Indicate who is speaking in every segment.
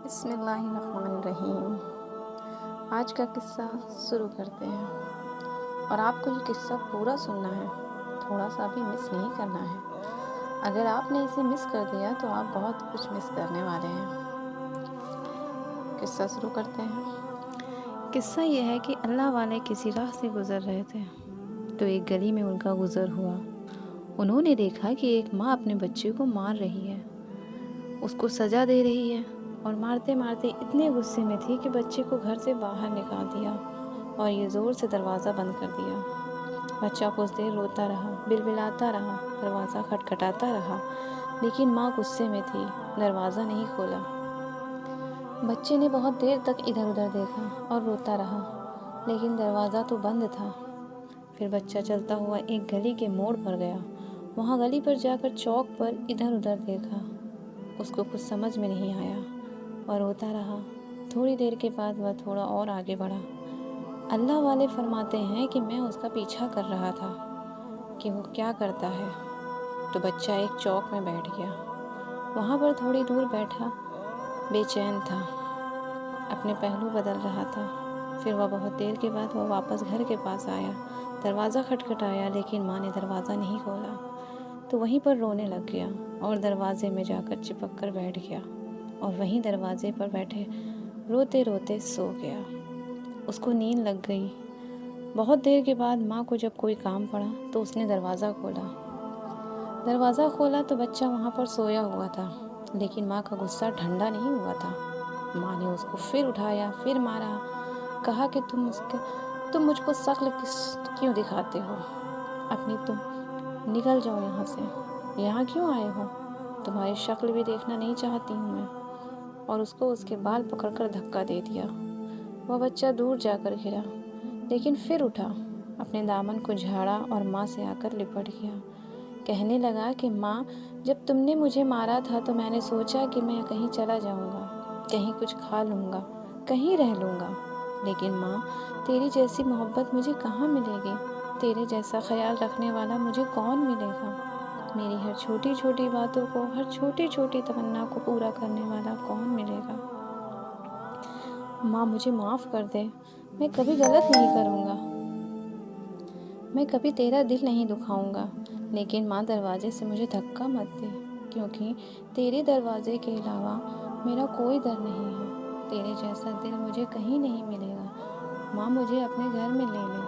Speaker 1: بسم اللہ الرحمن الرحیم۔ آج کا قصہ شروع کرتے ہیں، اور آپ کو یہ قصہ پورا سننا ہے، تھوڑا سا بھی مس نہیں کرنا ہے۔ اگر آپ نے اسے مس کر دیا تو آپ بہت کچھ مس کرنے والے ہیں۔ قصہ شروع کرتے ہیں۔ قصہ یہ ہے کہ اللہ والے کسی راہ سے گزر رہے تھے تو ایک گلی میں ان کا گزر ہوا۔ انہوں نے دیکھا کہ ایک ماں اپنے بچے کو مار رہی ہے، اس کو سزا دے رہی ہے، اور مارتے مارتے اتنے غصے میں تھی کہ بچے کو گھر سے باہر نکال دیا اور یہ زور سے دروازہ بند کر دیا۔ بچہ کچھ دیر روتا رہا، بلبلاتا رہا، دروازہ کھٹکھٹاتا رہا، لیکن ماں غصے میں تھی، دروازہ نہیں کھولا۔ بچے نے بہت دیر تک ادھر ادھر دیکھا اور روتا رہا، لیکن دروازہ تو بند تھا۔ پھر بچہ چلتا ہوا ایک گلی کے موڑ پر گیا۔ وہاں گلی پر جا کر چوک پر ادھر ادھر دیکھا، اس کو کچھ سمجھ میں نہیں آیا اور روتا رہا۔ تھوڑی دیر کے بعد وہ تھوڑا اور آگے بڑھا۔ اللہ والے فرماتے ہیں کہ میں اس کا پیچھا کر رہا تھا کہ وہ کیا کرتا ہے، تو بچہ ایک چوک میں بیٹھ گیا۔ وہاں پر تھوڑی دور بیٹھا، بے چین تھا، اپنے پہلو بدل رہا تھا۔ پھر وہ بہت دیر کے بعد وہ واپس گھر کے پاس آیا، دروازہ کھٹکھٹایا، لیکن ماں نے دروازہ نہیں کھولا، تو وہیں پر رونے لگ گیا اور دروازے میں جا کر چپک کر بیٹھ گیا، اور وہیں دروازے پر بیٹھے روتے روتے سو گیا۔ اس کو نیند لگ گئی۔ بہت دیر کے بعد ماں کو جب کوئی کام پڑا تو اس نے دروازہ کھولا تو بچہ وہاں پر سویا ہوا تھا، لیکن ماں کا غصہ ٹھنڈا نہیں ہوا تھا۔ ماں نے اس کو پھر اٹھایا، پھر مارا، کہا کہ تم مجھ کو شکل کیوں دکھاتے ہو اپنی؟ تم نکل جاؤ یہاں سے، یہاں کیوں آئے ہو؟ تمہاری شکل بھی دیکھنا نہیں چاہتی ہوں میں۔ اور اس کو اس کے بال پکڑ کر دھکا دے دیا۔ وہ بچہ دور جا کر گرا، لیکن پھر اٹھا، اپنے دامن کو جھاڑا اور ماں سے آ کر لپٹ گیا۔ کہنے لگا کہ ماں، جب تم نے مجھے مارا تھا تو میں نے سوچا کہ میں کہیں چلا جاؤں گا، کہیں کچھ کھا لوں گا، کہیں رہ لوں گا، لیکن ماں، تیری جیسی محبت مجھے کہاں ملے گی؟ تیرے جیسا خیال رکھنے والا مجھے کون ملے گا؟ میری ہر چھوٹی چھوٹی باتوں کو، ہر چھوٹی چھوٹی تمنا کو پورا کرنے والا کون ملے گا؟ ماں، مجھے معاف کر دے، میں کبھی غلط نہیں کروں گا، میں کبھی تیرا دل نہیں دکھاؤں گا، لیکن ماں، دروازے سے مجھے دھکا مت دے، کیونکہ تیرے دروازے کے علاوہ میرا کوئی در نہیں ہے۔ تیرے جیسا دل مجھے کہیں نہیں ملے گا۔ ماں، مجھے اپنے گھر میں لے لے،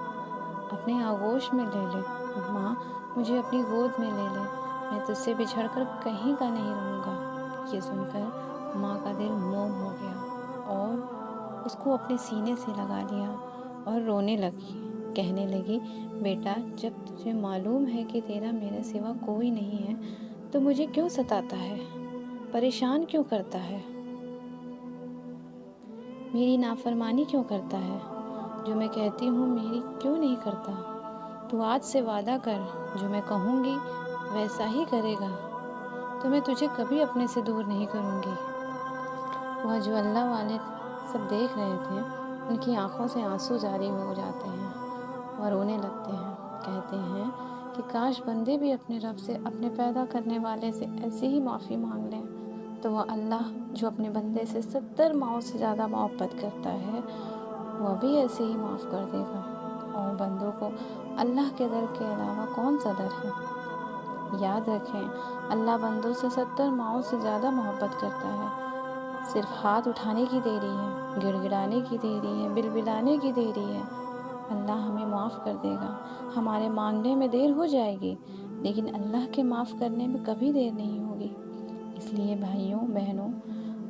Speaker 1: اپنے آغوش میں لے لے۔ ماں، مجھے اپنی گود میں لے لے، میں تجھ سے بچھڑ کر کہیں کا نہیں رہوں گا۔ یہ سن کر ماں کا دل موم ہو گیا اور اس کو اپنے سینے سے لگا لیا اور رونے لگی۔ کہنے لگی، بیٹا، جب تجھے معلوم ہے کہ تیرا میرے سوا کوئی نہیں ہے تو مجھے کیوں ستاتا ہے، پریشان کیوں کرتا ہے، میری نافرمانی کیوں کرتا ہے؟ جو میں کہتی ہوں میری کیوں نہیں کرتا؟ تو آج سے وعدہ کر، جو میں کہوں گی ویسا ہی کرے گا تو میں تجھے کبھی اپنے سے دور نہیں کروں گی۔ وہ جو اللہ والے سب دیکھ رہے تھے، ان کی آنکھوں سے آنسو جاری ہو جاتے ہیں اور رونے لگتے ہیں۔ کہتے ہیں کہ کاش بندے بھی اپنے رب سے، اپنے پیدا کرنے والے سے ایسی ہی معافی مانگ لیں، تو وہ اللہ جو اپنے بندے سے 70 ماؤں سے زیادہ محبت کرتا ہے، وہ بھی ایسے ہی معاف کر دے گا۔ اور بندوں کو اللہ کے در کے علاوہ کون سا در ہے؟ یاد رکھیں، اللہ بندوں سے 70 ماؤں سے زیادہ محبت کرتا ہے۔ صرف ہاتھ اٹھانے کی دیری ہے، گڑ گڑانے کی دیری ہے، بلبلانے کی دیری ہے۔ اللہ ہمیں معاف کر دے گا۔ ہمارے مانگنے میں دیر ہو جائے گی، لیکن اللہ کے معاف کرنے میں کبھی دیر نہیں ہوگی۔ اس لیے بھائیوں بہنوں،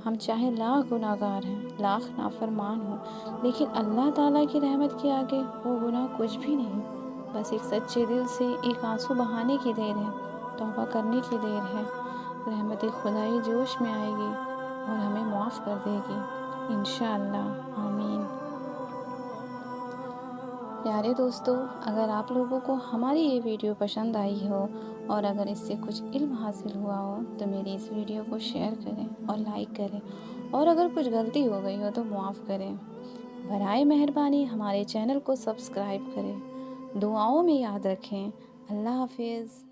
Speaker 1: ہم چاہے لاکھ گناہ گار ہیں، لاکھ نافرمان ہوں، لیکن اللہ تعالیٰ کی رحمت کے آگے وہ گناہ کچھ بھی نہیں۔ بس ایک سچے دل سے ایک آنسو بہانے کی دیر ہے، توبہ کرنے کی دیر ہے۔ رحمت خدائی جوش میں آئے گی اور ہمیں معاف کر دے گی، انشاءاللہ، آمین۔ پیارے دوستو، اگر آپ لوگوں کو ہماری یہ ویڈیو پسند آئی ہو اور اگر اس سے کچھ علم حاصل ہوا ہو تو میری اس ویڈیو کو شیئر کریں اور لائک کریں، اور اگر کچھ غلطی ہو گئی ہو تو معاف کریں۔ برائے مہربانی ہمارے چینل کو سبسکرائب کریں۔ دعاؤں میں یاد رکھیں۔ اللہ حافظ۔